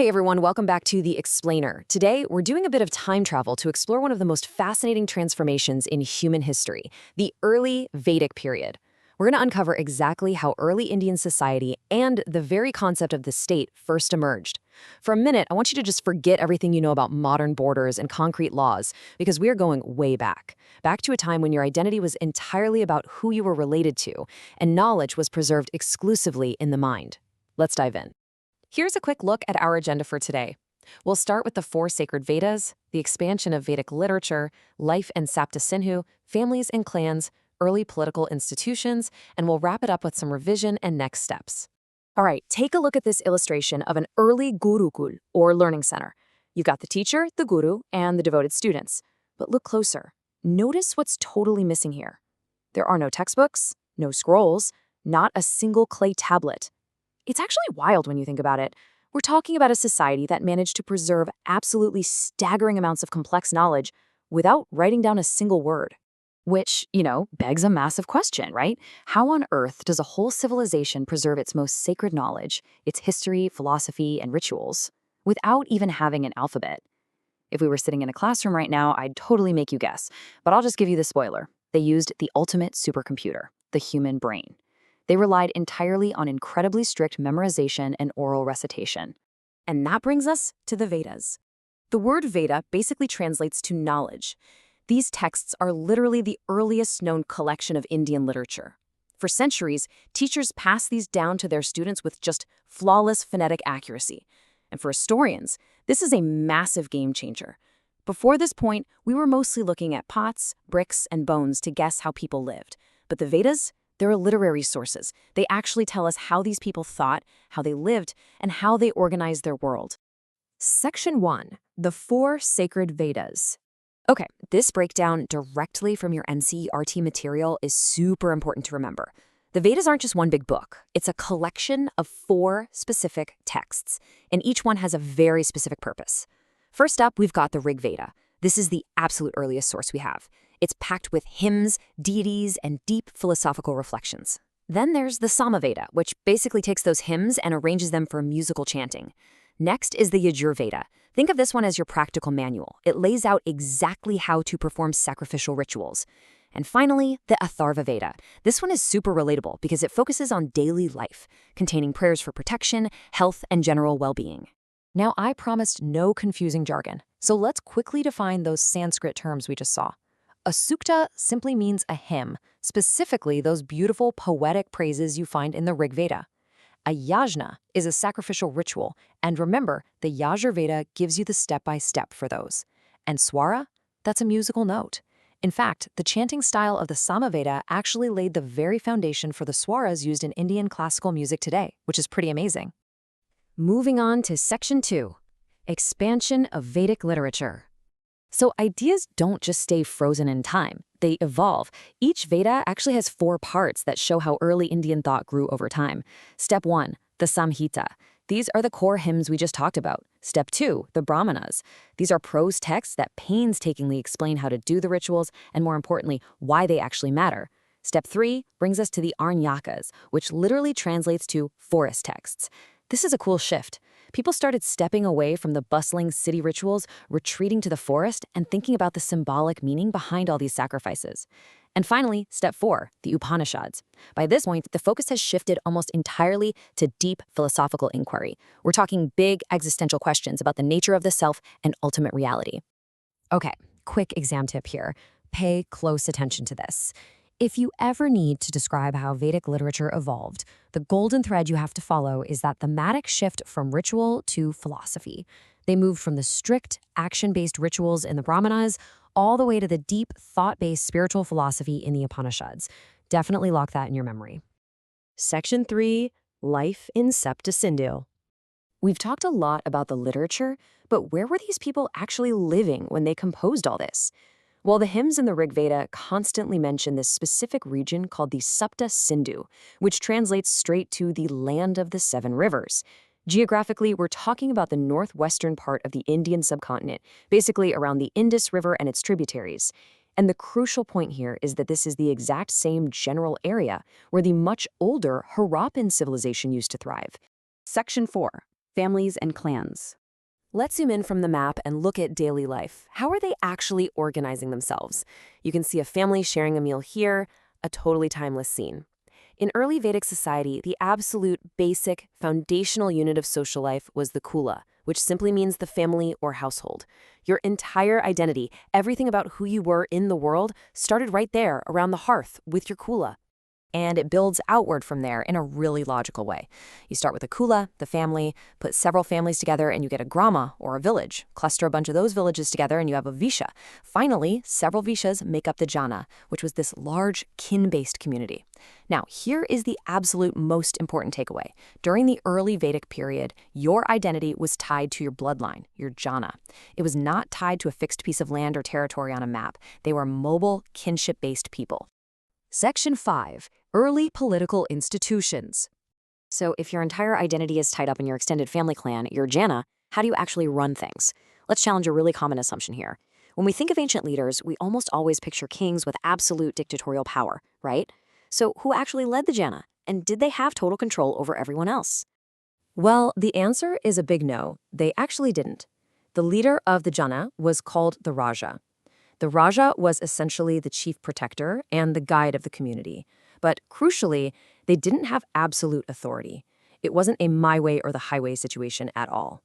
Hey everyone, welcome back to The Explainer. Today, we're doing a bit of time travel to explore one of the most fascinating transformations in human history, the early Vedic period. We're going to uncover exactly how early Indian society and the very concept of the state first emerged. For a minute, I want you to just forget everything you know about modern borders and concrete laws, because we are going way back to a time when your identity was entirely about who you were related to, and knowledge was preserved exclusively in the mind. Let's dive in. Here's a quick look at our agenda for today. We'll start with the four sacred Vedas, the expansion of Vedic literature, life and Sapta Sindhu, families and clans, early political institutions, and we'll wrap it up with some revision and next steps. All right, take a look at this illustration of an early Gurukul, or learning center. You've got the teacher, the guru, and the devoted students. But look closer. Notice what's totally missing here. There are no textbooks, no scrolls, not a single clay tablet. It's actually wild when you think about it. We're talking about a society that managed to preserve absolutely staggering amounts of complex knowledge without writing down a single word. Which, begs a massive question, right? How on earth does a whole civilization preserve its most sacred knowledge, its history, philosophy, and rituals, without even having an alphabet? If we were sitting in a classroom right now, I'd totally make you guess, but I'll just give you the spoiler. They used the ultimate supercomputer, the human brain. They relied entirely on incredibly strict memorization and oral recitation. And that brings us to the Vedas. The word Veda basically translates to knowledge. These texts are literally the earliest known collection of Indian literature. For centuries, teachers passed these down to their students with just flawless phonetic accuracy. And for historians, this is a massive game changer. Before this point, we were mostly looking at pots, bricks, and bones to guess how people lived. But the Vedas? They're literary sources. They actually tell us how these people thought, how they lived, and how they organized their world. Section 1. The Four Sacred Vedas. Okay, this breakdown directly from your NCERT material is super important to remember. The Vedas aren't just one big book. It's a collection of four specific texts, and each one has a very specific purpose. First up, we've got the Rigveda. This is the absolute earliest source we have. It's packed with hymns, deities, and deep philosophical reflections. Then there's the Samaveda, which basically takes those hymns and arranges them for musical chanting. Next is the Yajurveda. Think of this one as your practical manual. It lays out exactly how to perform sacrificial rituals. And finally, the Atharva Veda. This one is super relatable because it focuses on daily life, containing prayers for protection, health, and general well-being. Now, I promised no confusing jargon, so let's quickly define those Sanskrit terms we just saw. A sukta simply means a hymn, specifically those beautiful poetic praises you find in the Rigveda. A yajna is a sacrificial ritual, and remember, the Yajurveda gives you the step-by-step for those. And swara? That's a musical note. In fact, the chanting style of the Samaveda actually laid the very foundation for the swaras used in Indian classical music today, which is pretty amazing. Moving on to Section 2, Expansion of Vedic Literature. So ideas don't just stay frozen in time, they evolve. Each Veda actually has four parts that show how early Indian thought grew over time. Step 1, the Samhita. These are the core hymns we just talked about. Step 2, the Brahmanas. These are prose texts that painstakingly explain how to do the rituals and, more importantly, why they actually matter. Step 3 brings us to the Arnyakas, which literally translates to forest texts. This is a cool shift. People started stepping away from the bustling city rituals, retreating to the forest, and thinking about the symbolic meaning behind all these sacrifices. And finally, step 4, the Upanishads. By this point, the focus has shifted almost entirely to deep philosophical inquiry. We're talking big existential questions about the nature of the self and ultimate reality. Okay, quick exam tip here. Pay close attention to this. If you ever need to describe how Vedic literature evolved, the golden thread you have to follow is that thematic shift from ritual to philosophy. They moved from the strict, action-based rituals in the Brahmanas all the way to the deep, thought-based spiritual philosophy in the Upanishads. Definitely lock that in your memory. Section 3, Life in Sapta Sindhu. We've talked a lot about the literature, but where were these people actually living when they composed all this? Well, the hymns in the Rigveda constantly mention this specific region called the Sapta Sindhu, which translates straight to the land of the seven rivers. Geographically, we're talking about the northwestern part of the Indian subcontinent, basically around the Indus River and its tributaries. And the crucial point here is that this is the exact same general area where the much older Harappan civilization used to thrive. Section 4, families and clans. Let's zoom in from the map and look at daily life. How are they actually organizing themselves? You can see a family sharing a meal here, a totally timeless scene. In early Vedic society, the absolute basic, foundational unit of social life was the Kula, which simply means the family or household. Your entire identity, everything about who you were in the world, started right there, around the hearth, with your Kula. And it builds outward from there in a really logical way. You start with a Kula, the family, put several families together and you get a grama, or a village. Cluster a bunch of those villages together and you have a Visha. Finally, several Vishas make up the Jana, which was this large kin-based community. Now, here is the absolute most important takeaway. During the early Vedic period, your identity was tied to your bloodline, your Jana. It was not tied to a fixed piece of land or territory on a map. They were mobile, kinship-based people. Section 5. Early political institutions. So if your entire identity is tied up in your extended family clan, your Jana, how do you actually run things? Let's challenge a really common assumption here. When we think of ancient leaders, we almost always picture kings with absolute dictatorial power, right? So who actually led the Jana? And did they have total control over everyone else? Well, the answer is a big no. They actually didn't. The leader of the Jana was called the Raja. The Raja was essentially the chief protector and the guide of the community. But crucially, they didn't have absolute authority. It wasn't a my way or the highway situation at all.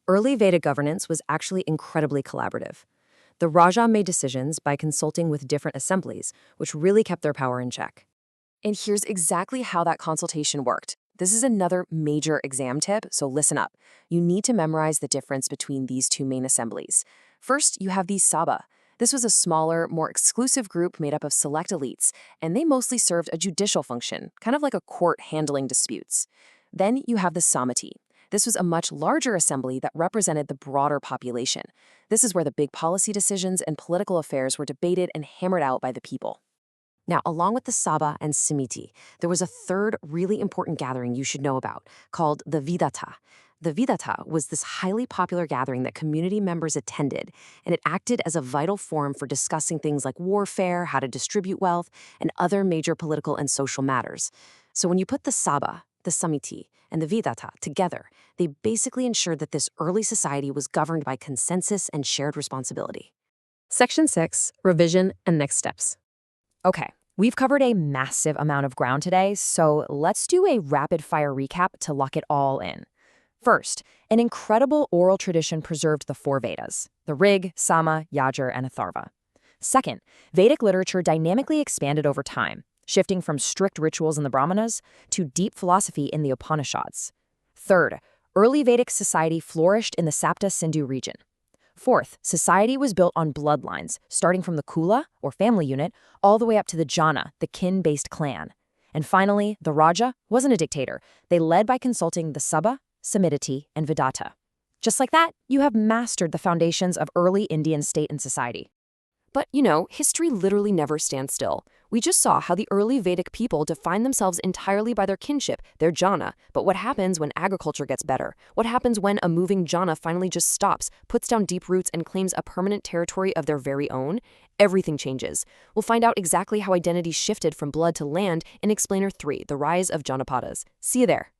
Early Vedic governance was actually incredibly collaborative. The Raja made decisions by consulting with different assemblies, which really kept their power in check. And here's exactly how that consultation worked. This is another major exam tip, so listen up. You need to memorize the difference between these two main assemblies. First, you have the Sabha. This was a smaller, more exclusive group made up of select elites, and they mostly served a judicial function, kind of like a court handling disputes. Then you have the Samiti. This was a much larger assembly that represented the broader population. This is where the big policy decisions and political affairs were debated and hammered out by the people. Now, along with the Sabha and Samiti, there was a third really important gathering you should know about, called the Vidhata. The Vidhata was this highly popular gathering that community members attended, and it acted as a vital forum for discussing things like warfare, how to distribute wealth, and other major political and social matters. So when you put the Sabha, the Samiti, and the Vidhata together, they basically ensured that this early society was governed by consensus and shared responsibility. Section 6, Revision and Next Steps. Okay, we've covered a massive amount of ground today, so let's do a rapid-fire recap to lock it all in. First, an incredible oral tradition preserved the Four Vedas, the Rig, Sama, Yajur, and Atharva. Second, Vedic literature dynamically expanded over time, shifting from strict rituals in the Brahmanas to deep philosophy in the Upanishads. Third, early Vedic society flourished in the Sapta Sindhu region. Fourth, society was built on bloodlines, starting from the Kula, or family unit, all the way up to the Jana, the kin-based clan. And finally, the Raja wasn't a dictator. They led by consulting the Sabha, Samiti, and Vidhata. Just like that, you have mastered the foundations of early Indian state and society. But, history literally never stands still. We just saw how the early Vedic people defined themselves entirely by their kinship, their Jana. But what happens when agriculture gets better? What happens when a moving Jana finally just stops, puts down deep roots, and claims a permanent territory of their very own? Everything changes. We'll find out exactly how identity shifted from blood to land in Explainer 3, The Rise of Janapadas. See you there.